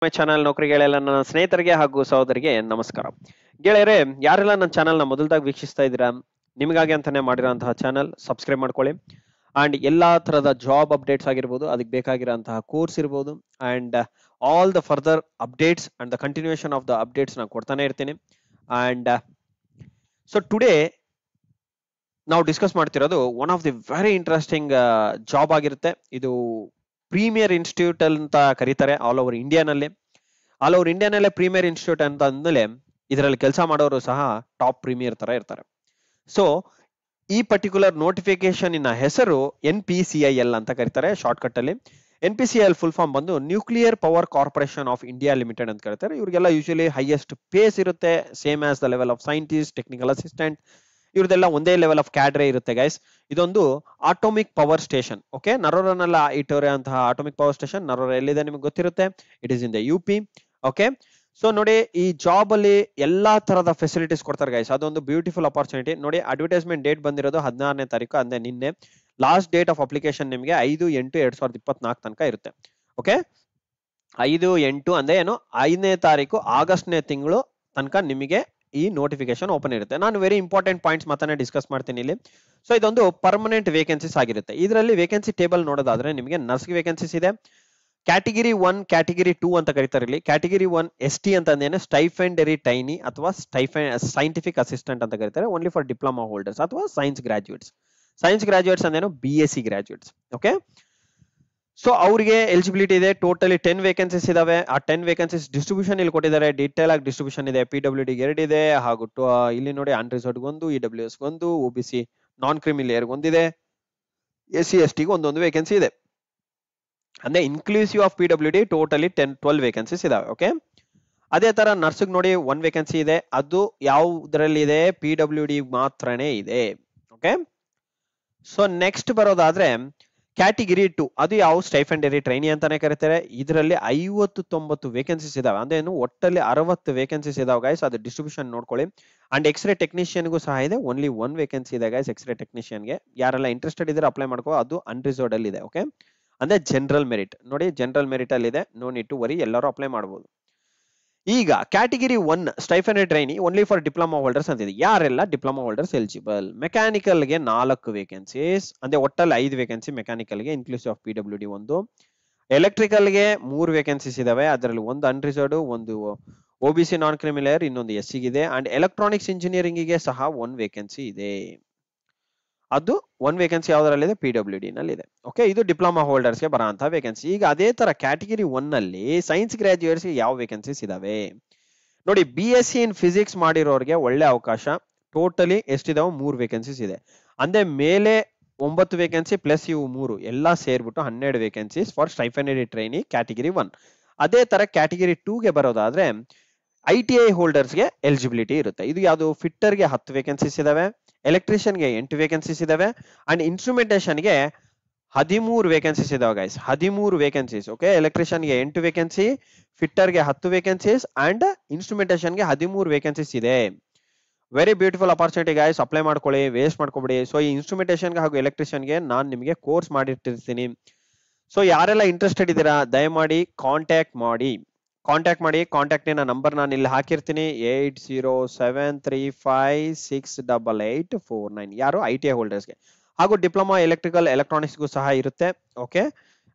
Channel ನೌಕರಿಗಳೆಲ್ಲ ನನ್ನ ಸ್ನೇಹಿತರಿಗೆ ಹಾಗೂ ಸಹೋದರಿಗೆ ನಮಸ್ಕಾರ. ಗೆಳೆಯರೆ, ಯಾರೆಲ್ಲ ನನ್ನ ಚಾನಲ್ನ ಮೊದಲದಾಗಿ ವೀಕ್ಷಿಸ್ತಾ ಇದ್ದೀರಾ, ನಿಮಗಾಗಿ ಅಂತಾನೆ ಮಾಡಿರೋಂತಹ ಚಾನಲ್ ಸಬ್ಸ್ಕ್ರೈಬ್ ಮಾಡ್ಕೊಳ್ಳಿ. ಅಂಡ್ ಎಲ್ಲಾ ತರದ ಜಾಬ್ ಅಪ್ಡೇಟ್ಸ್ ಆಗಿರ್ಬೋದು, ಅದಕ್ಕೆ ಬೇಕಾಗಿರೋಂತಹ ಕೋರ್ಸ್ ಇರ್ಬೋದು, and all the further updates and the continuation of the updates ನಾನು ಕೊಡ್ತಾನೆ ಇರ್ತೀನಿ. ಅಂಡ್ ಸೊ ಟುಡೇ ನಾವು ಡಿಸ್ಕಸ್ ಮಾಡ್ತಿರೋದು one of the very interesting job ಆಗಿರುತ್ತೆ. ಇದು ಪ್ರೀಮಿಯರ್ ಇನ್ಸ್ಟಿಟ್ಯೂಟ್ ಅಂತ ಕರೀತಾರೆ ಆಲ್ ಓವರ್ ಇಂಡಿಯಾನಲ್ಲೇ ಪ್ರೀಮಿಯರ್ ಇನ್ಸ್ಟಿಟ್ಯೂಟ್ ಅಂತ ಅಂದ್ಮೇಲೆ ಇದರಲ್ಲಿ ಕೆಲಸ ಮಾಡೋರು ಸಹ ಟಾಪ್ ಪ್ರೀಮಿಯರ್ ತರ ಇರ್ತಾರೆ. ಸೊ ಈ ಪರ್ಟಿಕ್ಯುಲರ್ ನೋಟಿಫಿಕೇಶನ್ ಇನ ಹೆಸರು NPCIL ಅಂತ ಕರೀತಾರೆ ಶಾರ್ಟ್ ಕಟ್ ಅಲ್ಲಿ. NPCIL ಫುಲ್ ಫಾರ್ಮ್ ಬಂದು nuclear power corporation of India limited ಅಂತ ಕರೀತಾರೆ. ಇವರಿಗೆಲ್ಲ ಯೂಶಲಿ ಹೈಯೆಸ್ಟ್ ಪೇಸ್ ಇರುತ್ತೆ, same as the level of scientist, technical assistant, ಇವ್ರದೆಲ್ಲ ಒಂದೇ ಲೆವೆಲ್ ಆಫ್ ಕ್ಯಾಡ್ರೆ ಇರುತ್ತೆ ಗೈಸ್. ಇದೊಂದು ಆಟೋಮಿಕ್ ಪವರ್ ಸ್ಟೇಷನ್. ಓಕೆ, ನರೋರನೆಲ್ಲ ಇಟ್ಟಿರುವಂತಹ ಆಟೋಮಿಕ್ ಪವರ್ ಸ್ಟೇಷನ್ ನರೋರ ಎಲ್ಲಿದೆ ನಿಮಗೆ ಗೊತ್ತಿರುತ್ತೆ. It is in the UP. Okay, so ನೋಡಿ ಈ ಜಾಬ್ ಅಲ್ಲಿ ಎಲ್ಲಾ ತರದ ಫೆಸಿಲಿಟೀಸ್ ಕೊಡ್ತಾರೆ ಗೈಸ್. ಅದೊಂದು ಬ್ಯೂಟಿಫುಲ್ ಅಪಾರ್ಚುನಿಟಿ. ನೋಡಿ ಅಡ್ವರ್ಟೈಸ್ಮೆಂಟ್ ಡೇಟ್ ಬಂದಿರೋದು 16ನೇ ತಾರೀಕು, ಅಂದ್ರೆ ನಿನ್ನೆ. ಲಾಸ್ಟ್ ಡೇಟ್ ಆಫ್ ಅಪ್ಲಿಕೇಶನ್ ನಿಮಗೆ 5/8/2024 ತನಕ ಇರುತ್ತೆ. ಓಕೆ, 5/8 ಅಂದ್ರೆ ಏನು, 5ನೇ ತಾರೀಕು ಆಗಸ್ಟ್ನೇ ತಿಂಗಳು ತನಕ ನಿಮಗೆ ಈ ನೋಟಿಫಿಕೇಶನ್ ಓಪನ್ ಇರುತ್ತೆ. ನಾನು ವೆರಿ ಇಂಪಾರ್ಟೆಂಟ್ ಪಾಯಿಂಟ್ಸ್ ಮಾತ್ರ ಡಿಸ್ಕಸ್ ಮಾಡ್ತೀನಿ ಇಲ್ಲಿ. ಸೊ ಇದೊಂದು ಪರ್ಮನೆಂಟ್ ವೇಕೆನ್ಸೀಸ್ ಆಗಿರುತ್ತೆ. ಇದರಲ್ಲಿ ವೇಕೆನ್ಸಿ ಟೇಬಲ್ ನೋಡೋದಾದ್ರೆ ನಿಮಗೆ ನರ್ಸ್ಗೆ ವೇಕೆನ್ಸೀಸ್ ಇದೆ. ಕ್ಯಾಟಗಿರಿ 1, ಕ್ಯಾಟಗಿರಿ 2 ಅಂತ ಕರೀತಾರೆ ಇಲ್ಲಿ. ಕ್ಯಾಟಗಿರಿ 1 ST ಅಂತ ಅಂದೇನೆ ಸ್ಟೈಫೆಂಡರಿ ಟೈನಿ ಅಥವಾ ಸೈಂಟಿಫಿಕ್ ಅಸಿಸ್ಟೆಂಟ್ ಅಂತ ಕರೀತಾರೆ. ಓನ್ಲಿ ಫಾರ್ ಡಿಪ್ಲೊಮಾ ಹೋಲ್ಡರ್ಸ್ ಅಥವಾ ಸೈನ್ಸ್ ಗ್ರಾಜುಯೇಟ್ಸ್ ಅಂದೇನು BSc ಗ್ರಾಜುಯೇಟ್ಸ್. ಓಕೆ, ಸೊ ಅವರಿಗೆ ಎಲಿಜಿಬಿಲಿಟಿ ಇದೆ. ಟೋಟಲಿ 10 ವೇಕೆನ್ಸೀಸ್ ಇದಾವೆ. ಆ 10 ವೇಕೆನ್ಸೀಸ್ ಡಿಸ್ಟ್ರಿಬ್ಯೂಷನ್ ಇಲ್ಲಿ ಕೊಟ್ಟಿದ್ದಾರೆ. ಡೀಟೇಲ್ ಆಗಿ ಡಿಸ್ಟ್ರಿಬ್ಯೂಷನ್ ಇದೆ. PWD 2 ಇದೆ, ಹಾಗೂ ಇಲ್ಲಿ ನೋಡಿ ಅನ್ರಿಸರ್ವ್ಡ್ 1, EWS 1, OBC ನಾನ್ ಕ್ರಿಮಿಲಿಯರ್ ಒಂದಿದೆ, SC ST ಒಂದೊಂದು ವೇಕೆನ್ಸಿ ಇದೆ. ಅಂದ್ರೆ inclusive of PWD totally 12 vacancies ಇದಾವೆ. ಓಕೆ, ಅದೇ ತರ ನರ್ಸ್ಗ್ ನೋಡಿ 1 ವೇಕೆನ್ಸಿ ಇದೆ. ಅದು ಯಾವ್ದ್ರಲ್ಲಿ ಇದೆ, PWD ಮಾತ್ರನೇ ಇದೆ. ಓಕೆ, ಸೊ ನೆಕ್ಸ್ಟ್ ಬರೋದಾದ್ರೆ ಕ್ಯಾಟಗಿರಿ 2, ಅದು ಯಾವ ಸ್ಟೈಫೆಂಡರಿ ಟ್ರೈನಿ ಅಂತಾನೆ ಕರೀತಾರೆ. ಇದರಲ್ಲಿ 50-90 ವೇಕೆನ್ಸೀಸ್ ಇದಾವೆ. ಅಂದ್ರೆ ಏನು, ಒಟ್ಟಲ್ಲಿ 60 ವೇಕೆನ್ಸೀಸ್ ಇದಾವೆ ಗೈಸ್. ಅದು ಡಿಸ್ಟ್ರಿಬ್ಯೂಷನ್ ನೋಡ್ಕೊಳ್ಳಿ. ಅಂಡ್ ಎಕ್ಸ್ರೇ ಟೆಕ್ನಿಷಿಯನ್ಗೂ ಸಹ ಇದೆ. ಓನ್ಲಿ 1 ವೇಕೆನ್ಸಿ ಇದೆ ಗೈಸ್ ಎಕ್ಸ್ರೇ ಟೆಕ್ನಿಷಿಯನ್ಗೆ. ಯಾರೆಲ್ಲ ಇಂಟ್ರೆಸ್ಟೆಡ್ ಇದ್ರೆ ಅಪ್ಲೈ ಮಾಡ್ಕೋ. ಅದು ಅನ್ರಿಸರ್ವ್ಡ್ ಅಲ್ಲಿ ಇದೆ. ಓಕೆ, ಅಂದ್ರೆ ಜನರಲ್ ಮೆರಿಟ್ ನೋಡಿ, ಜನರಲ್ ಮೆರಿಟ್ ಅಲ್ಲಿ ಇದೆ. ನೋ ನೀಡ್ ಟು ವರಿ, ಎಲ್ಲರೂ ಅಪ್ಲೈ ಮಾಡಬಹುದು. ಈಗ category 1 stipendiary trainee only for diploma holders ಅಂತಿದೆ. ಯಾರೆಲ್ಲ ಡಿಪ್ಲೊಮಾ ಹೋಲ್ಡರ್ಸ್ ಎಲಿಜಿಬಲ್? ಮೆಕ್ಯಾನಿಕಲ್ಗೆ 4 ವೇಕೆನ್ಸೀಸ್, ಅಂದ್ರೆ ಒಟ್ಟಲ್ಲಿ 5 ವೇಕೆನ್ಸಿ ಮೆಕ್ಯಾನಿಕಲ್ಗೆ ಇನ್ಕ್ಲೂಸಿವ್ ಆಫ್ PWD 1. ಎಲೆಕ್ಟ್ರಿಕಲ್ಗೆ 3 ವೇಕೆನ್ಸೀಸ್ ಇದಾವೆ. ಅದರಲ್ಲಿ ಒಂದು ಅನ್ರಿಸರ್ವ್ಡ್, ಒಂದು OBC ನಾನ್ ಕ್ರಿಮಿಲಿಯರ್, ಇನ್ನೊಂದು SC ಗಿದೆ. ಅಂಡ್ ಎಲೆಕ್ಟ್ರಾನಿಕ್ಸ್ ಇಂಜಿನಿಯರಿಂಗ್ ಗೆ ಸಹ 1 ವೇಕೆನ್ಸಿ ಇದೆ. ಅದು 1 ವೇಕೆನ್ಸಿ ಯಾವ್ದ್ರಲ್ಲಿದೆ, PWD ನಲ್ಲಿ ಇದೆ. ಓಕೆ, ಇದು ಡಿಪ್ಲೊಮಾ ಹೋಲ್ಡರ್ಸ್ಗೆ ಬರೋಂತಹ ವೇಕೆನ್ಸಿ. ಈಗ ಅದೇ ತರ ಕ್ಯಾಟಗಿರಿ 1 ನಲ್ಲಿ ಸೈನ್ಸ್ ಗ್ರಾಜುಯೇಟ್ಸ್ ಯಾವ ವೇಕೆನ್ಸೀಸ್ ಇದಾವೆ ನೋಡಿ. BSc ಇನ್ ಫಿಸಿಕ್ಸ್ ಮಾಡಿರೋರಿಗೆ ಒಳ್ಳೆ ಅವಕಾಶ. ಟೋಟಲಿ ಎಷ್ಟಿದಾವೆ, 3 ವೇಕೆನ್ಸೀಸ್ ಇದೆ. ಅಂದ್ರೆ ಮೇಲೆ 9 ವೇಕೆನ್ಸಿ ಪ್ಲಸ್ ಇವು 3 ಎಲ್ಲ ಸೇರ್ಬಿಟ್ಟು 12 ವೇಕೆನ್ಸೀಸ್ ಫಾರ್ ಸ್ಟೈಫೆಂಡರಿ ಟ್ರೈನಿ ಕ್ಯಾಟಗಿರಿ 1. ಅದೇ ತರ ಕ್ಯಾಟಗಿರಿ 2 ಗೆ ಬರೋದಾದ್ರೆ ITI ಹೋಲ್ಡರ್ಸ್ಗೆ ಎಲಿಜಿಬಿಲಿಟಿ ಇರುತ್ತೆ. ಇದು ಯಾವುದು, ಫಿಟ್ಟರ್ಗೆ 10 ವೇಕೆನ್ಸೀಸ್ ಇದಾವೆ, ಎಲೆಕ್ಟ್ರಿಷಿಯನ್ಗೆ 8 ವೇಕೆನ್ಸೀಸ್ ಇದಾವೆ, ಅಂಡ್ ಇನ್ಸ್ಟ್ರುಮೆಂಟೇಷನ್ಗೆ 13 ವೇಕೆನ್ಸೀಸ್ ಇದಾವೆ ಗೈಸ್. 13 ವೇಕೆನ್ಸೀಸ್. ಓಕೆ, ಎಲೆಕ್ಟ್ರಿಷಿಯನ್ಗೆ 8 ವೇಕೆನ್ಸಿ, ಫಿಟ್ಟರ್ಗೆ 10 ವೇಕೆನ್ಸೀಸ್, ಅಂಡ್ ಇನ್ಸ್ಟ್ರುಮೆಂಟೇಷನ್ಗೆ 13 ವೇಕೆನ್ಸೀಸ್ ಇದೆ. Very beautiful opportunity guys, apply ಮಾಡ್ಕೊಳ್ಳಿ, ವೇಸ್ಟ್ ಮಾಡ್ಕೊಬೇಡಿ. ಸೊ ಈ ಇನ್ಸ್ಟ್ರುಮೆಂಟೇಷನ್ಗೆ ಹಾಗೂ ಎಲೆಕ್ಟ್ರಿಷಿಯನ್ಗೆ ನಾನು ನಿಮಗೆ ಕೋರ್ಸ್ ಮಾಡಿಟ್ಟಿರ್ತೀನಿ. ಸೊ ಯಾರೆಲ್ಲ ಇಂಟ್ರೆಸ್ಟೆಡ್ ಇದ್ದೀರಾ ದಯಮಾಡಿ ಕಾಂಟ್ಯಾಕ್ಟ್ ಮಾಡಿ. ಕಾಂಟ್ಯಾಕ್ಟ್ ನಂಬರ್ ನಾನು ಇಲ್ಲಿ ಹಾಕಿರ್ತೀನಿ, 8073568849. ಯಾರು ITI ಹೋಲ್ಡರ್ಸ್ಗೆ, ಹಾಗೂ ಡಿಪ್ಲೊಮಾ ಎಲೆಕ್ಟ್ರಿಕಲ್ ಎಲೆಕ್ಟ್ರಾನಿಕ್ಸ್ಗೂ ಸಹ ಇರುತ್ತೆ. ಓಕೆ,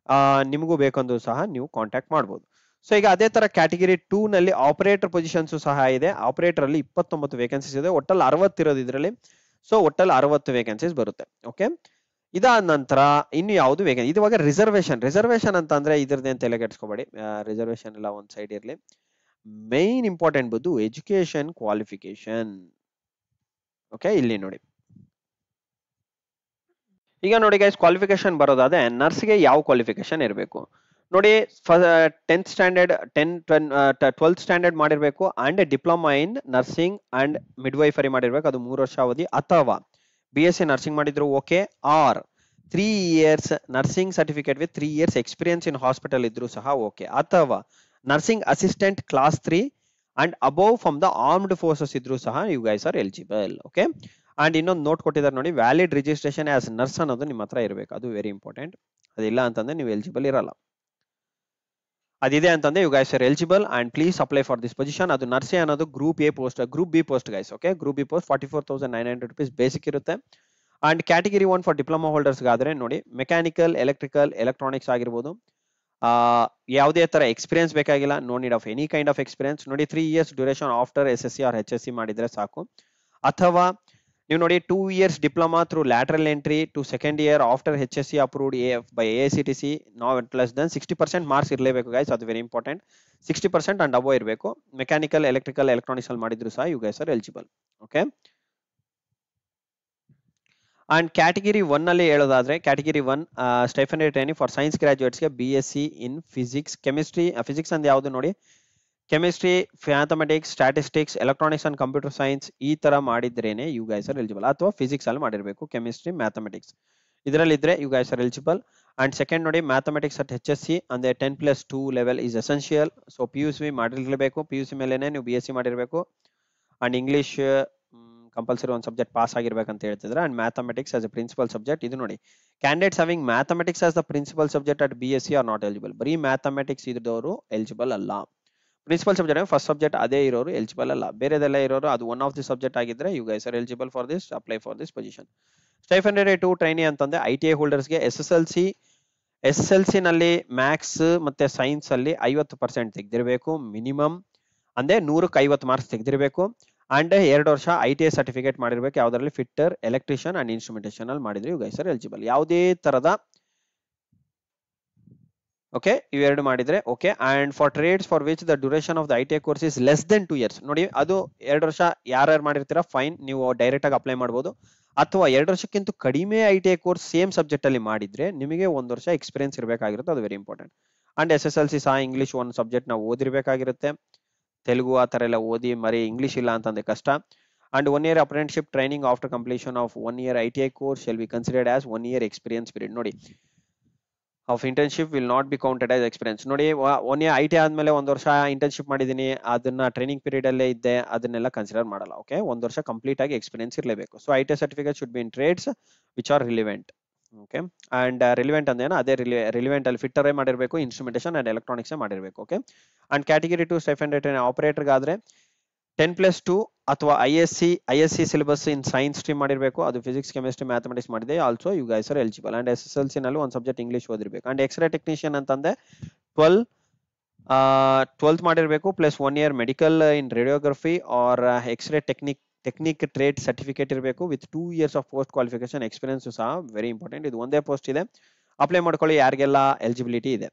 ನಿಮಗೂ ಬೇಕಂದ್ರೂ ಸಹ ನೀವು ಕಾಂಟ್ಯಾಕ್ಟ್ ಮಾಡ್ಬೋದು. ಸೊ ಈಗ ಅದೇ ತರ ಕ್ಯಾಟಗಿರಿ 2 ನಲ್ಲಿ ಆಪರೇಟರ್ ಪೊಸಿಷನ್ಸ್ ಸಹ ಇದೆ. ಆಪರೇಟರ್ ಅಲ್ಲಿ 29 ವೇಕೆನ್ಸೀಸ್ ಇದೆ. ಒಟ್ಟಲ್ಲಿ 60 ಇರೋದು ಇದರಲ್ಲಿ. ಸೊ ಒಟ್ಟಲ್ಲಿ 60 ವೇಕೆನ್ಸೀಸ್ ಬರುತ್ತೆ. ಓಕೆ, ಇದಾದ ನಂತರ ಇನ್ನು ಯಾವುದು ವೇಕೆನ್ಸಿ, ಇವಾಗ ರಿಸರ್ವೇಶನ್ ಅಂತ ಅಂದ್ರೆ ಇದ್ರದ್ದೇನು ತಲೆ ಕೆಡಿಸ್ಕೋಬೇಡಿ. ರಿಸರ್ವೇಶನ್ ಎಲ್ಲ ಒಂದ್ ಸೈಡ್ ಇರಲಿ. ಮೈನ್ ಇಂಪಾರ್ಟೆಂಟ್ ಬಂದು ಎಜುಕೇಶನ್ ಕ್ವಾಲಿಫಿಕೇಶನ್. ಓಕೆ, ಇಲ್ಲಿ ನೋಡಿ. ಈಗ ನೋಡಿ ಗೈಸ್, ಕ್ವಾಲಿಫಿಕೇಶನ್ ಬರೋದಾದ್ರೆ ನರ್ಸ್ಗೆ ಯಾವ ಕ್ವಾಲಿಫಿಕೇಶನ್ ಇರಬೇಕು ನೋಡಿ. 10th ಸ್ಟ್ಯಾಂಡರ್ಡ್ 12th ಸ್ಟ್ಯಾಂಡರ್ಡ್ ಮಾಡಿರ್ಬೇಕು, and diploma in nursing and midwifery ಮಾಡಿರ್ಬೇಕು, ಅದು 3 ವರ್ಷ ಅವಧಿ. ಅಥವಾ BSc ನರ್ಸಿಂಗ್ ಮಾಡಿದ್ರು okay, or 3 years nursing certificate with 3 years experience in hospital ಇದ್ರು ಸಹ ಓಕೆ. ಅಥವಾ nursing assistant class 3 and above from the armed forces ಇದ್ರು ಸಹ you guys are eligible. Okay, and ಇನ್ನೊಂದು ನೋಟ್ ಕೊಟ್ಟಿದ್ದಾರೆ ನೋಡಿ, ವ್ಯಾಲಿಡ್ ರಿಜಿಸ್ಟ್ರೇಷನ್ ಆಸ್ ನರ್ಸ್ ಅನ್ನೋದು ನಿಮ್ಮ ಹತ್ರ ಇರಬೇಕು. ಅದು ವೆರಿ ಇಂಪಾರ್ಟೆಂಟ್. ಅದಿಲ್ಲ ಅಂತಂದ್ರೆ ನೀವು ಎಲಿಜಿಬಲ್ ಇರಲ್ಲ. ಅದಿದೆ ಅಂತಂದ್ರೆ you guys are eligible and please apply for this position. ಅದು ನರ್ಸೆ ಅನ್ನೋದು group a post, group b post guys. Okay, group b post 44,900 rupees basic ಇರುತ್ತೆ. And category 1 for diploma holders ಆದ್ರೆ ನೋಡಿ ಮೆಕ್ಯಾನಿಕಲ್, ಎಲೆಕ್ಟ್ರಿಕಲ್, ಎಲೆಕ್ಟ್ರಾನಿಕ್ಸ್ ಆಗಿರ್ಬೋದು. ಯಾವುದೇ ತರ experience ಬೇಕಾಗಿಲ್ಲ, no need of any kind of experience. ನೋಡಿ 3 years duration after SSC or HSC ಮಾಡಿದ್ರೆ ಸಾಕು. ಅಥವಾ ನೀವು ನೋಡಿ 2 years diploma through lateral entry to second year after HSC approved by AICTC not less than 60% marks ಇರಲೇಬೇಕು guys. ಅದು very important. 60% and above ಇರಬೇಕು. Mechanical, electrical, electronics ಅಲ್ಲಿ ಮಾಡಿದ್ರು ಸಹ you guys are eligible. Okay, and category 1 ಅಲ್ಲಿ ಹೇಳೋದಾದ್ರೆ category 1 ಸ್ಟೈಫಂಡೆಡ್ training for science ಗ್ರಾಜುಯೇಟ್ಸ್ಗೆ BSc in physics, chemistry. Physics ಅಂದ್ರೆ ಯಾವುದು ನೋಡಿ, chemistry, mathematics, statistics, electronics and computer science ಈ ತರ ಮಾಡಿದ್ರೇನೆ ಯು ಗೈಸ್ ಆರ್ ಎಲಿಜಿಬಲ್. ಅಥವಾ ಫಿಸಿಕ್ಸ್ ಅಲ್ಲಿ ಮಾಡಿರಬೇಕು, ಕೆಮಿಸ್ಟ್ರಿ, ಮ್ಯಾಥಮೆಟಿಕ್ಸ್ ಇದರಲ್ಲಿ ಇದ್ರೆ you guys are eligible. And second ನೋಡಿ ಮ್ಯಾಥಮೆಟಿಕ್ಸ್ ಅಟ್ HSC ಅಂದ್ರೆ 10+2 level is essential. So PUC ಮಾಡಿರ್ಲೇಬೇಕು, PUC ಮೇಲೆನೆ ನೀವು BSc ಮಾಡಿರ್ಬೇಕು. ಅಂಡ್ ಇಂಗ್ಲಿಷ್ ಕಂಪಲ್ಸರಿ ಒಂದು ಸಬ್ಜೆಕ್ಟ್ ಪಾಸ್ ಆಗಿರ್ಬೇಕಂತ ಹೇಳ್ತಿದ್ರೆ. And mathematics as A principal subject. ಇದು ನೋಡಿ, candidates having mathematics as the principal subject at BSc are not eligible. ಬರೀ ಮ್ಯಾಥಮೆಟಿಕ್ಸ್ ಇದ್ದವರು ಎಲಿಜಿಬಲ್ ಅಲ್ಲ. ಪ್ರಿನ್ಸಿಪಲ್ ಸಬ್ಜೆಕ್ಟ್ ಫಸ್ಟ್ ಸಬ್ಜೆಕ್ಟ್ ಅದೇ ಇರೋರು ಎಲಿಜಿಬಲ್ ಅಲ್ಲ. ಬೇರೆದೆಲ್ಲ ಇರೋರು ಅದು ಒನ್ ಆಫ್ ದಿ ಸಬ್ಜೆಕ್ಟ್ ಆಗಿದ್ರೆ you guys are eligible for this, apply for this position. Stipended two trainee ಅಂತಂದ್ರೆ ITI ಹೋಲ್ಡರ್ಸ್ಗೆ SSLC ನಲ್ಲಿ ಮ್ಯಾಥ್ಸ್ ಮತ್ತೆ ಸೈನ್ಸ್ ಅಲ್ಲಿ 50% ತೆಗೆದಿರಬೇಕು ಮಿನಿಮಮ್. ಅಂದ್ರೆ 100ಕ್ಕೆ 50 ಮಾರ್ಕ್ಸ್ ತೆಗೆದಿರಬೇಕು. ಅಂಡ್ 2 ವರ್ಷ ITI ಸರ್ಟಿಫಿಕೇಟ್ ಮಾಡಿರ್ಬೇಕು. ಯಾವ್ದ್ರಲ್ಲಿ ಫಿಟ್ಟರ್, ಎಲೆಕ್ಟ್ರಿಷಿಯನ್ ಅಂಡ್ ಇನ್ಸ್ಟ್ರುಮೆಂಟೇಷನ್ ಅಲ್ಲಿ ಮಾಡಿದ್ರೆ ಯು ಗೈಸ್ ಆರ್ ಎಲಿಜಿಬಲ್. ಯಾವುದೇ ತರದ ಓಕೆ ಇವೆರಡು ಮಾಡಿದ್ರೆ okay. And for trades for which the duration of the ITI course is less than 2 years. ನೋಡಿ, ಅದು 2 ವರ್ಷ ಯಾರ್ಯಾರು ಮಾಡಿರ್ತೀರಾ ಫೈನ್, ನೀವು ಡೈರೆಕ್ಟ್ ಆಗಿ ಅಪ್ಲೈ ಮಾಡಬಹುದು. ಅಥವಾ 2 ವರ್ಷಕ್ಕಿಂತ ಕಡಿಮೆ ITI ಕೋರ್ಸ್ ಸೇಮ್ ಸಬ್ಜೆಕ್ಟ್ ಅಲ್ಲಿ ಮಾಡಿದ್ರೆ ನಿಮಗೆ 1 ವರ್ಷ ಎಕ್ಸ್ಪೀರಿಯನ್ಸ್ ಇರಬೇಕಾಗಿರುತ್ತೆ. ಅದು ವೆರಿ ಇಂಪಾರ್ಟೆಂಟ್. ಅಂಡ್ SSLC ಸಹ ಇಂಗ್ಲಿಷ್ ಒಂದು ಸಬ್ಜೆಕ್ಟ್ ನಾವು ಓದಿರ್ಬೇಕಾಗಿರುತ್ತೆ. ತೆಲುಗು ಆ ತರ ಎಲ್ಲ ಓದಿ ಮರಿ ಇಂಗ್ಲಿಷ್ ಇಲ್ಲ ಅಂತಂದ್ರೆ ಕಷ್ಟ. And 1 year apprenticeship training after completion of 1 year ITI course shall be considered as 1 year experience period. ನೋಡಿ, of internship will not be counted as experience. ನೋಡಿ, 1 year ITI ಆದ್ಮೇಲೆ 1 ವರ್ಷ ಇಂಟರ್ನ್ಶಿಪ್ ಮಾಡಿದೀನಿ, ಅದನ್ನ ಟ್ರೈನಿಂಗ್ ಪೀರಿಯಡ್ ಅಲ್ಲೇ ಇದ್ದೆ, ಅದನ್ನೆಲ್ಲ ಕನ್ಸಿಡರ್ ಮಾಡಲ್ಲ. ಓಕೆ, 1 ವರ್ಷ ಕಂಪ್ಲೀಟ್ ಆಗಿ ಎಕ್ಸ್ಪೀರಿಯನ್ಸ್ ಇರಲೇಬೇಕು. So ITI certificate should be in trades which are relevant. Okay, and relevant ಅಂದೇನೋ ಅದೇ ರಿಲಿವೆಂಟ್ ಅಲ್ಲಿ ಫಿಟ್ಟರೇ ಮಾಡಿರ್ಬೇಕು, ಇನ್ಸ್ಟ್ರುಮೆಂಟೇಷನ್ ಅಂಡ್ ಎಲೆಕ್ಟ್ರಾನಿಕ್ಸ್ ಮಾಡಿರ್ಬೇಕು. Okay, and category 2 stipended operator ಆದ್ರೆ 10+2 ಅಥವಾ ISC syllabus in science stream ಮಾಡಿರ್ಬೇಕು. ಅದು ಫಿಸಿಕ್ಸ್, ಕೆಮಿಸ್ಟ್ರಿ, ಮ್ಯಾಥಮೆಟಿಕ್ಸ್ ಮಾಡಿದೆ. Also you guys are eligible. And SSLC ನಲ್ಲಿ ಒಂದು ಸಬ್ಜೆಕ್ಟ್ ಇಂಗ್ಲಿಷ್ ಓದಿರ್ಬೇಕು. ಅಂಡ್ ಎಕ್ಸ್ರೇ ಟೆಕ್ನಿಷಿಯನ್ ಅಂತಂದ್ರೆ 12th ಮಾಡಿರ್ಬೇಕು plus 1 year medical in radiography or X ray technique trade certificate ಇರಬೇಕು with 2 years of post qualification experience ಸಹ very important. ಇದು ಒಂದೇ post ಇದೆ, ಅಪ್ಲೈ ಮಾಡ್ಕೊಳ್ಳಿ ಯಾರಿಗೆಲ್ಲ ಎಲಿಜಿಬಿಲಿಟಿ ಇದೆ.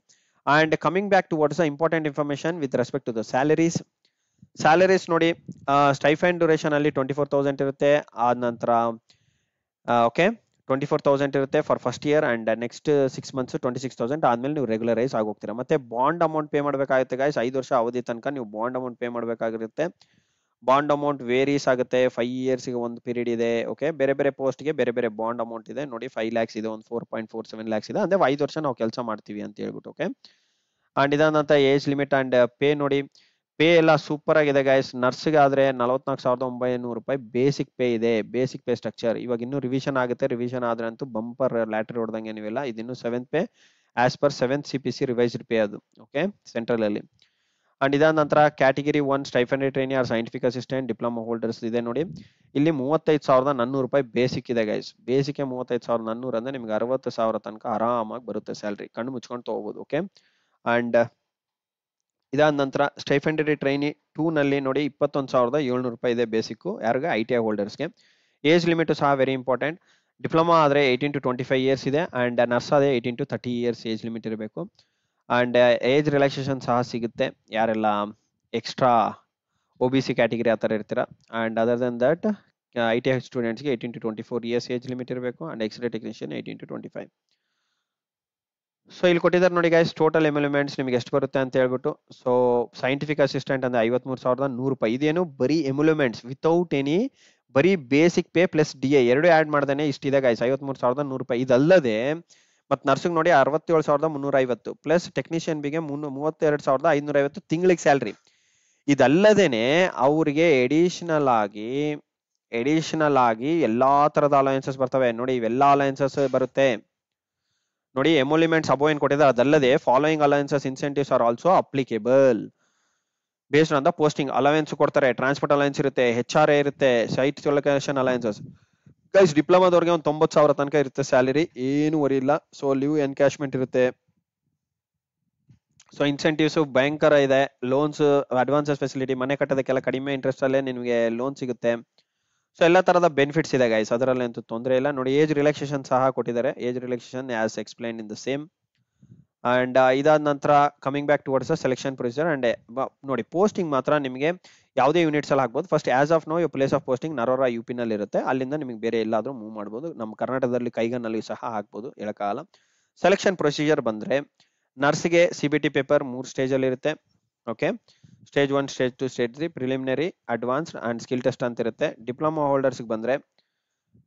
And coming back to what is the important information with respect to the salaries ನೋಡಿ, stipend duration ಅಲ್ಲಿ 24,000 ಇರುತ್ತೆ. ಆದ ನಂತರ ಓಕೆ 24,000 ಇರುತ್ತೆ for first year. And next 6 months 26,000 ಆದ್ಮೇಲೆ ನೀವು ರೆಗ್ಯುಲರೈಸ್ ಆಗೋಗ್ತೀರಾ. ಮತ್ತೆ ಬಾಂಡ್ ಅಮೌಂಟ್ ಪೇ ಮಾಡಬೇಕಾಗುತ್ತೆ ಗೈಸ್. 5 ವರ್ಷ ಅವಧಿ ತನಕ ನೀವು ಬಾಂಡ್ ಅಮೌಂಟ್ ಪೇ ಮಾಡಬೇಕಾಗಿರುತ್ತೆ. ಬಾಂಡ್ ಅಮೌಂಟ್ ವೇರೀಸ್ ಆಗುತ್ತೆ. 5 years ಗೆ ಒಂದು ಪೀರಿಯಡ್ ಇದೆ. ಓಕೆ, ಬೇರೆ ಬೇರೆ ಪೋಸ್ಟ್ ಗೆ ಬೇರೆ ಬೇರೆ ಬಾಂಡ್ ಅಮೌಂಟ್ ಇದೆ. ನೋಡಿ, 5 lakhs ಇದೆ, ಒಂದು 4.47 lakhs ಇದೆ. ಅಂದ್ರೆ 5 ವರ್ಷ ನಾವು ಕೆಲಸ ಮಾಡ್ತೀವಿ ಅಂತ ಹೇಳ್ಬಿಟ್ಟು. ಓಕೆ, ಅಂಡ್ ಇದಾದಂತ ಏಜ್ ಲಿಮಿಟ್ ಅಂಡ್ ಪೇ ನೋಡಿ, ಪೇ ಎಲ್ಲ ಸೂಪರ್ ಆಗಿದೆ ಗೈಸ್. ನರ್ಸ್ಗೆ ಆದ್ರೆ 44,900 ರೂಪಾಯಿ ಬೇಸಿಕ್ ಪೇ ಇದೆ. ಬೇಸಿಕ್ ಪೇ ಸ್ಟ್ರಕ್ಚರ್ ಇವಾಗ ಇನ್ನೂ ರಿವಿಷನ್ ಆಗುತ್ತೆ. ರಿವಿಷನ್ ಆದ್ರೆ ಅಂತೂ ಬಂಪರ್ ಲ್ಯಾಟ್ರಿ ಹೊಡೆದಂಗೆ ನೀವೆಲ್ಲ. ಇದಿನ್ನು 7th pay as per 7th CPC revised pay ಅದು. ಓಕೆ, ಸೆಂಟ್ರಲ್ ಅಲ್ಲಿ. ಅಂಡ್ ಇದಾದ ನಂತರ category 1 stipended trainee or scientific assistant diploma holders ಇದೆ ನೋಡಿ. ಇಲ್ಲಿ 35,400 ರೂಪಾಯಿ ಬೇಸಿಕ್ ಇದೆ ಗೈಸ್. ಬೇಸಿಕ್ 35,400 ಅಂದ್ರೆ ನಿಮ್ಗೆ 60,000 ತನಕ ಆರಾಮಾಗಿ ಬರುತ್ತೆ ಸ್ಯಾಲ್ರಿ, ಕಣ್ಣು ಮುಚ್ಕೊಂಡು ತಗೋಬಹುದು. ಓಕೆ, ಅಂಡ್ ಇದಾದ ನಂತರ ಸ್ಟೈಫಂಡೆಡ್ ಟ್ರೈನಿ 2 ನಲ್ಲಿ ನೋಡಿ 21,700 ರೂಪಾಯಿ ಇದೆ ಬೇಸಿಕ್. ಯಾರಿಗೆ? ITI ಹೋಲ್ಡರ್ಸ್ಗೆ. ಏಜ್ ಲಿಮಿಟ್ ಸಹ ವೆರಿ ಇಂಪಾರ್ಟೆಂಟ್. ಡಿಪ್ಲೊಮಾ ಆದ್ರೆ 18 to 25 years ಇದೆ. ಅಂಡ್ ನರ್ಸ್ ಆದ್ರೆ 18 to 30 years ಏಜ್ ಲಿಮಿಟ್ ಇರಬೇಕು. ಅಂಡ್ ಏಜ್ ರಿಲ್ಯಾಕ್ಸೇಷನ್ ಸಹ ಸಿಗುತ್ತೆ ಯಾರೆಲ್ಲ ಎಕ್ಸ್ಟ್ರಾ OBC ಕ್ಯಾಟಗಿರಿ ಆ ಥರ ಇರ್ತೀರಾ. And other than that ITI ಸ್ಟೂಡೆಂಟ್ಸ್ಗೆ 18 to 24 years ಏಜ್ ಲಿಮಿಟ್ ಇರಬೇಕು. And x ray technician 18 to 25. So ಇಲ್ಲಿ ಕೊಟ್ಟಿದ್ದಾರೆ ನೋಡಿ ಗೈಸ್, ಟೋಟಲ್ ಎಮ್ಯುಲಮೆಂಟ್ಸ್ ನಿಮ್ಗೆ ಎಷ್ಟು ಬರುತ್ತೆ ಅಂತ ಹೇಳ್ಬಿಟ್ಟು. ಸೊ ಸೈಂಟಿಫಿಕ್ ಅಸಿಸ್ಟೆಂಟ್ ಅಂದ್ರೆ 53,100 ರೂಪಾಯಿ. ಇದೇನು ಬರೀ ಎಮ್ಯುಲಮೆಂಟ್ಸ್ ವಿತೌಟ್ ಎನಿ, ಬರೀ ಬೇಸಿಕ್ ಪೇ ಪ್ಲಸ್ DA ಎರಡು ಆಡ್ ಮಾಡ್ದೇನೆ ಇಷ್ಟಿದೆ ಗೈಸ್, 53,100 ರೂಪಾಯಿ. ಇದಲ್ಲದೆ ಮತ್ತೆ ನರ್ಸಿಂಗ್ ನೋಡಿ 67,350 ಪ್ಲಸ್ ಟೆಕ್ನಿಷಿಯನ್ ಬಿಗೆ 32,550 ತಿಂಗಳಿಗೆ ಸ್ಯಾಲ್ರಿ. ಇದಲ್ಲದೇನೆ ಅವ್ರಿಗೆ ಎಡಿಷನಲ್ ಆಗಿ ಎಲ್ಲಾ ತರದ ಅಲಯನ್ಸಸ್ ಬರ್ತವೆ ನೋಡಿ. ಇವೆಲ್ಲಾ ಅಲಯನ್ಸಸ್ ಬರುತ್ತೆ. ನೋಡಿ ಎಮೋಲಿಮೆಂಟ್ಸ್ ಅಬೋ ಏನ್ ಕೊಟ್ಟಿದ್ದಾರೆ ಅದಲ್ಲದೆ following allowances incentives are also applicable based on the posting. Allowance ಕೊಡ್ತಾರೆ, ಟ್ರಾನ್ಸ್ಪೋರ್ಟ್ ಅಲವೆನ್ಸ್ ಇರುತ್ತೆ, HRA ಇರುತ್ತೆ, ಸೈಟ್ ಲೊಕೇಶನ್ ಅಲವೆನ್ಸಸ್. ಗೈಸ್ ಡಿಪ್ಲೊಮಾದವ್ರಿಗೆ ಒಂದು 90,000 ತನಕ ಇರುತ್ತೆ ಸ್ಯಾಲರಿ, ಏನು ವರಿ ಇಲ್ಲ. ಸೊ ಲಿವ್ ಎನ್ಕ್ಯಾಶ್ಮೆಂಟ್ ಇರುತ್ತೆ. ಸೊ ಇನ್ಸೆಂಟಿವ್ಸ್ ಭಯಂಕರ ಇದೆ. ಲೋನ್ಸ್, ಅಡ್ವಾನ್ಸಸ್ ಫೆಸಿಲಿಟಿ, ಮನೆ ಕಟ್ಟೋದಕ್ಕೆಲ್ಲ ಕಡಿಮೆ ಇಂಟ್ರೆಸ್ಟ್ ಅಲ್ಲೇ ನಿಮಗೆ ಲೋನ್ ಸಿಗುತ್ತೆ. ಸೊ ಎಲ್ಲ ತರದ ಬೆನಿಫಿಟ್ಸ್ ಇದೆ ಗೈಸ್, ಅದರಲ್ಲಿ ಅಂತೂ ತೊಂದರೆ ಇಲ್ಲ. ನೋಡಿ ಏಜ್ ರಿಲ್ಯಾಕ್ಸೇಷನ್ ಸಹ ಕೊಟ್ಟಿದ್ದಾರೆ, age relaxation as explain in the same. And ಇದಾದ ನಂತರ coming back towards the selection procedure. And ನೋಡಿ ಪೋಸ್ಟಿಂಗ್ ಮಾತ್ರ ನಿಮಗೆ ಯಾವುದೇ ಯೂನಿಟ್ಸ್ ಅಲ್ಲಿ ಆಗ್ಬೋದು. First as of know your place of posting Narora UP ನಲ್ಲಿ ಇರುತ್ತೆ, ಅಲ್ಲಿಂದ ನಿಮಗೆ ಬೇರೆ ಎಲ್ಲಾದ್ರೂ ಮೂವ್ ಮಾಡ್ಬೋದು. ನಮ್ಮ ಕರ್ನಾಟಕದಲ್ಲಿ ಕೈಗನ್ನಲ್ಲಿ ಸಹ ಆಗ್ಬೋದು, ಹೇಳಕ್ಕಾಗಲ್ಲ. ಸೆಲೆಕ್ಷನ್ ಪ್ರೊಸೀಜರ್ ಬಂದ್ರೆ ನರ್ಸ್ಗೆ CBT ಪೇಪರ್ 3 ಸ್ಟೇಜ್ ಅಲ್ಲಿ ಇರುತ್ತೆ. Okay, stage 1, stage 2, stage 3, preliminary, advanced and skill test ಅಂತ ಇರುತ್ತೆ. ಡಿಪ್ಲೊಮಾ ಹೋಲ್ಡರ್ಸ್ ಬಂದ್ರೆ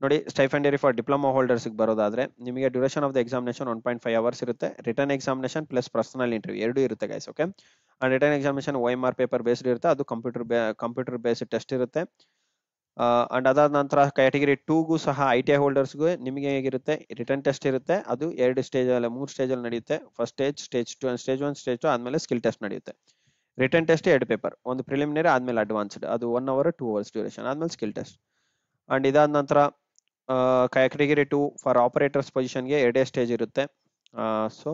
ನೋಡಿ ಸ್ಟೈಫಂಡರಿ ಫಾರ್ ಡಿಪ್ಲೊಮಾ ಹೋಲ್ಡರ್ಸ್ ಬರೋದಾದ್ರೆ ನಿಮಗೆ duration of the examination 1.5 hours ಇರುತ್ತೆ. Written examination plus personal interview ಎರಡು ಇರುತ್ತೆ guys. Okay, and written examination OMR paper based ಇರುತ್ತೆ, ಅದು ಕಂಪ್ಯೂಟರ್ ಬೇಸ್ಡ್ ಟೆಸ್ಟ್ ಇರುತ್ತೆ. ಅಂಡ್ ಅದಾದ ನಂತರ ಕ್ಯಾಟಗರಿ 2ಗೂ ಸಹ ITI ಹೋಲ್ಡರ್ಸ್ಗೂ ನಿಮಗೆ ಹೇಗಿರುತ್ತೆ, ರಿಟರ್ನ್ ಟೆಸ್ಟ್ ಇರುತ್ತೆ, ಅದು 2 ಸ್ಟೇಜ್ ಅಲ್ಲಿ 3 ಸ್ಟೇಜ್ ಅಲ್ಲಿ ನಡೆಯುತ್ತೆ. ಫಸ್ಟ್ ಸ್ಟೇಜ್, ಸ್ಟೇಜ್ 1, ಸ್ಟೇಜ್ 2 ಆದ್ಮೇಲೆ ಸ್ಕಿಲ್ ಟೆಸ್ಟ್ ನಡೆಯುತ್ತೆ. ರಿಟರ್ನ್ ಟೆಸ್ಟ್ 2 ಪೇಪರ್, ಒಂದು ಪ್ರಿಲಿಮಿನರಿ ಆದ್ಮೇಲೆ ಅಡ್ವಾನ್ಸ್ಡ್, ಅದು 1 ಅವರ್ 2 ಅವರ್ಸ್ ಡ್ಯೂರೇಷನ್ ಆದ್ಮೇಲೆ ಸ್ಕಿಲ್ ಟೆಸ್ಟ್. ಅಂಡ್ ಇದಾದ ನಂತರ ಕ್ಯಾಟಗರಿ 2 ಫಾರ್ ಆಪರೇಟರ್ಸ್ ಪೊಸಿಷನ್ಗೆ 2 ಸ್ಟೇಜ್ ಇರುತ್ತೆ. ಸೊ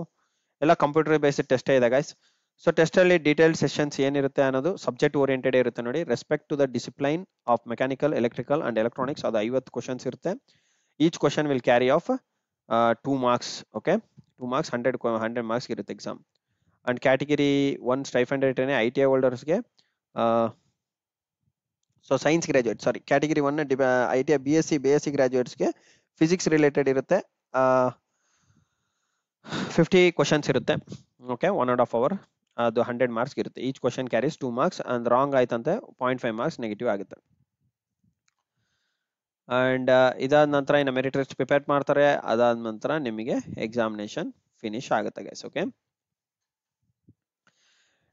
ಎಲ್ಲ ಕಂಪ್ಯೂಟರ್ ಬೇಸ್ಡ್ ಟೆಸ್ಟ್ ಇದೆ ಗೈಸ್. ಸೊ ಟೆಸ್ಟ್ ಅಲ್ಲಿ ಡೀಟೇಲ್ಡ್ ಸೆಷನ್ಸ್ ಏನಿರುತ್ತೆ ಅನ್ನೋದು ಸಬ್ಜೆಕ್ಟ್ ಓರಿಯೆಂಟೆಡ್ ಇರುತ್ತೆ. ನೋಡಿ respect to the discipline of mechanical, electrical and electronics, ಅದು 50 ಕ್ವಶನ್ಸ್ ಇರುತ್ತೆ. Each question will carry of 2 marks. Okay, 2 marks, 100 marks ಇರುತ್ತೆ exam. And category 1 stipend written ITI ಹೋಲ್ಡರ್ಸ್ಗೆ, so science graduate, sorry category 1 ITI BSc ಗ್ರಾಜುಯೇಟ್ಸ್ಗೆ physics related ಇರುತ್ತೆ. 50 questions ಇರುತ್ತೆ. Okay, 1.5 hour, ಅದು 100 marks ಇರುತ್ತೆ. Each question carries 2 marks and wrong ಆಯ್ತಂತೆ 0.5 marks negative ಆಗುತ್ತೆ. And ಇದಾದ ನಂತರ ಇನ್ನು ಮೆರಿಟ್ ಲಿಸ್ಟ್ ಪ್ರಿಪೇರ್ ಮಾಡ್ತಾರೆ. ಅದಾದ ನಂತರ ನಿಮಗೆ ಎಕ್ಸಾಮಿನೇಷನ್ ಫಿನಿಶ್ ಆಗುತ್ತೆ ಗೈಸ್. ಓಕೆ,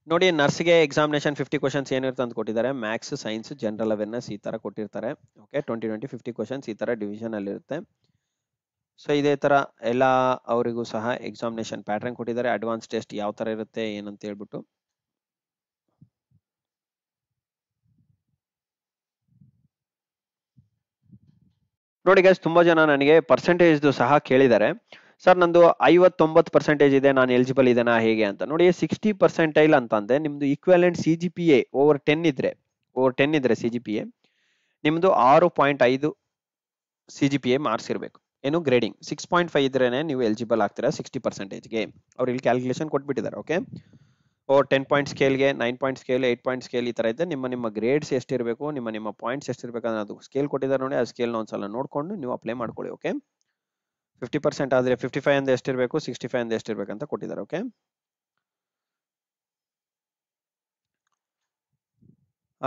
ನೋಡಿ ನರ್ಸ್ಗೆ ಎಕ್ಸಾಮಿನೇಷನ್ 50 ಕ್ವಶನ್ಸ್ ಏನಿರುತ್ತೆ ಅಂತ ಕೊಟ್ಟಿದ್ದಾರೆ. ಮ್ಯಾಥ್ಸ್, ಸೈನ್ಸ್, ಜನರಲ್ ಅವೇರ್ನೆಸ್ ಈ ತರ ಕೊಟ್ಟಿರ್ತಾರೆ. ಓಕೆ, 20 50 ಕ್ವಶನ್ಸ್ ಈ ತರ ಡಿವಿಷನ್ ಅಲ್ಲಿ ಇರುತ್ತೆ. ಸೊ ಇದೇ ತರ ಎಲ್ಲ ಅವರಿಗೂ ಸಹ ಎಕ್ಸಾಮಿನೇಷನ್ ಪ್ಯಾಟರ್ನ್ ಕೊಟ್ಟಿದ್ದಾರೆ. ಅಡ್ವಾನ್ಸ್ ಟೆಸ್ಟ್ ಯಾವ ತರ ಇರುತ್ತೆ ಏನಂತ ಹೇಳ್ಬಿಟ್ಟು. ನೋಡಿ ಗೈಸ್, ತುಂಬಾ ಜನ ನನಗೆ ಪರ್ಸೆಂಟೇಜ್ ಸಹ ಕೇಳಿದ್ದಾರೆ. ಸರ್ ನಂದು 59% ಇದೆ, ನಾನು ಎಲಿಜಿಬಲ್ ಇದೇನಾ ಹೇಗೆ ಅಂತ. ನೋಡಿ 60% ಅಂತಂದ್ರೆ ನಿಮ್ದು ಈಕ್ವಲೆಂಟ್ CGPA ಓವರ್ 10 ಇದ್ರೆ CGPA ನಿಮ್ದು 6.5 CGPA ಮಾರ್ಕ್ಸ್ ಇರಬೇಕು. ಏನು ಗ್ರೇಡಿಂಗ್ 6.5 ಇದ್ರೇನೆ ನೀವು ಎಲಿಜಿಬಲ್ ಆಗ್ತೀರಾ 60%ಗೆ. ಅವ್ರು ಇಲ್ಲಿ ಕ್ಯಾಲ್ಕುಲೇಷನ್ ಕೊಟ್ಬಿಟ್ಟಿದ್ದಾರೆ. ಓಕೆ, 10 ಪಾಯಿಂಟ್ ಸ್ಕೇಲ್ಗೆ, 9 ಪಾಯಿಂಟ್ ಸ್ಕೇಲ್, 8 ಪಾಯಿಂಟ್ ಸ್ಕೇಲ್ ಈ ತರ ಇದೆ. ನಿಮ್ಮ ಗ್ರೇಡ್ಸ್ ಎಷ್ಟಿರಬೇಕು, ನಿಮ್ಮ ಪಾಯಿಂಟ್ಸ್ ಎಷ್ಟಿರ್ಬೇಕು ಅನ್ನೋದು ಸ್ಕೇಲ್ ಕೊಟ್ಟಿದ್ದಾರೆ ನೋಡಿ. ಆ ಸ್ಕೇಲ್ನ ಒಂದ್ಸಲ ನೋಡ್ಕೊಂಡು ನೀವು ಅಪ್ಲೈ ಮಾಡ್ಕೊಳ್ಳಿ. ಓಕೆ, 50% ಆದ್ರೆ 55 ಅಂದ್ರೆ ಎಷ್ಟಿರಬೇಕು, 65 ಅಂದ್ರೆ ಎಷ್ಟಿರ್ಬೇಕು ಅಂತ ಕೊಟ್ಟಿದ್ದಾರೆ. Okay,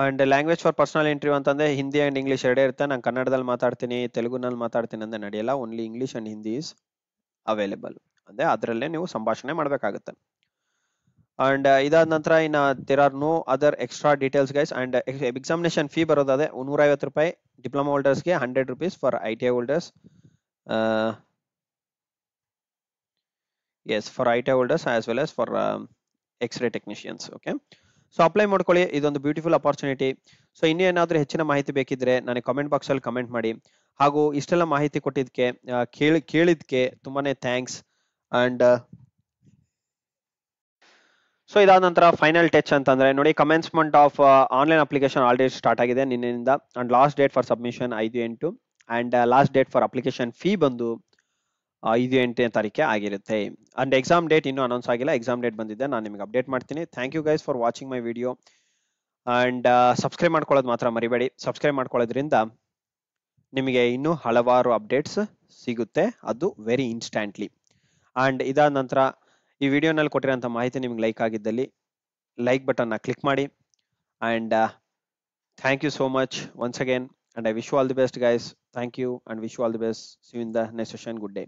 and language for personal interview ಅಂತಂದ್ರೆ ಹಿಂದಿ ಅಂಡ್ ಇಂಗ್ಲಿಷ್ ಎರಡೇ ಇರುತ್ತೆ. ನಾನು ಕನ್ನಡದಲ್ಲಿ ಮಾತಾಡ್ತೀನಿ, ತೆಲುಗುನಲ್ಲಿ ಮಾತಾಡ್ತೀನಿ ಅಂದ್ರೆ ನಡೆಯಲ್ಲ. Only English and Hindi is available, ಅಂದ್ರೆ ಅದರಲ್ಲೇ ನೀವು ಸಂಭಾಷಣೆ ಮಾಡಬೇಕಾಗುತ್ತೆ. ಅಂಡ್ ಇದಾದ ನಂತರ ಇನ್ನ there are no other extra details guys. And examination fee ಬರೋದಾದ್ರೆ 150 ರೂಪಾಯಿ ಡಿಪ್ಲೊಮಾ ಹೋಲ್ಡರ್ಸ್ಗೆ, 100 rupees for ITI holders. Yes, for ITI holders as well as for X ray technicians. Okay, so apply ಮಾಡ್ಕೊಳ್ಳಿ, ಇದೊಂದು ಬ್ಯೂಟಿಫುಲ್ ಅಪಾರ್ಚುನಿಟಿ. ಸೊ ಇನ್ನೂ ಏನಾದರೂ ಹೆಚ್ಚಿನ ಮಾಹಿತಿ ಬೇಕಿದ್ರೆ ನನಗೆ ಕಮೆಂಟ್ ಬಾಕ್ಸ್ ಅಲ್ಲಿ ಕಮೆಂಟ್ ಮಾಡಿ. ಹಾಗೂ ಇಷ್ಟೆಲ್ಲ ಮಾಹಿತಿ ಕೊಟ್ಟಿದ್ದಕ್ಕೆ, ಕೇಳಿದ್ಕೆ ತುಂಬಾನೇ ಥ್ಯಾಂಕ್ಸ್. ಅಂಡ್ ಸೊ ಇದಾದ ನಂತರ ಫೈನಲ್ ಟಚ್ ಅಂತಂದ್ರೆ ನೋಡಿ commencement of online application already start ಆಗಿದೆ ನಿನ್ನೆಯಿಂದ. And last date for submission 5/8 and last date for application fee ಬಂದು 5/8 ತಾರೀಕೆ ಆಗಿರುತ್ತೆ. ಅಂಡ್ ಎಕ್ಸಾಮ್ ಡೇಟ್ ಇನ್ನೂ ಅನೌನ್ಸ್ ಆಗಿಲ್ಲ. ಎಕ್ಸಾಮ್ ಡೇಟ್ ಬಂದಿದೆ, ನಾನು ನಿಮಗೆ ಅಪ್ಡೇಟ್ ಮಾಡ್ತೀನಿ. Thank you guys for watching my video. And subscribe ಮಾಡ್ಕೊಳ್ಳೋದು ಮಾತ್ರ ಮರಿಬೇಡಿ. ಸಬ್ಸ್ಕ್ರೈಬ್ ಮಾಡ್ಕೊಳ್ಳೋದ್ರಿಂದ ನಿಮಗೆ ಇನ್ನೂ ಹಲವಾರು ಅಪ್ಡೇಟ್ಸ್ ಸಿಗುತ್ತೆ, ಅದು ವೆರಿ ಇನ್ಸ್ಟ್ಯಾಂಟ್ಲಿ. ಅಂಡ್ ಇದಾದ ನಂತರ ಈ ವಿಡಿಯೋನಲ್ಲಿ ಕೊಟ್ಟಿರೋಂಥ ಮಾಹಿತಿ ನಿಮ್ಗೆ ಲೈಕ್ ಆಗಿದ್ದಲ್ಲಿ ಲೈಕ್ ಬಟನ್ನ ಕ್ಲಿಕ್ ಮಾಡಿ. And thank you so much once again. And I wish you all the best guys. Thank you and wish you all the best. See you in the next session. Good day.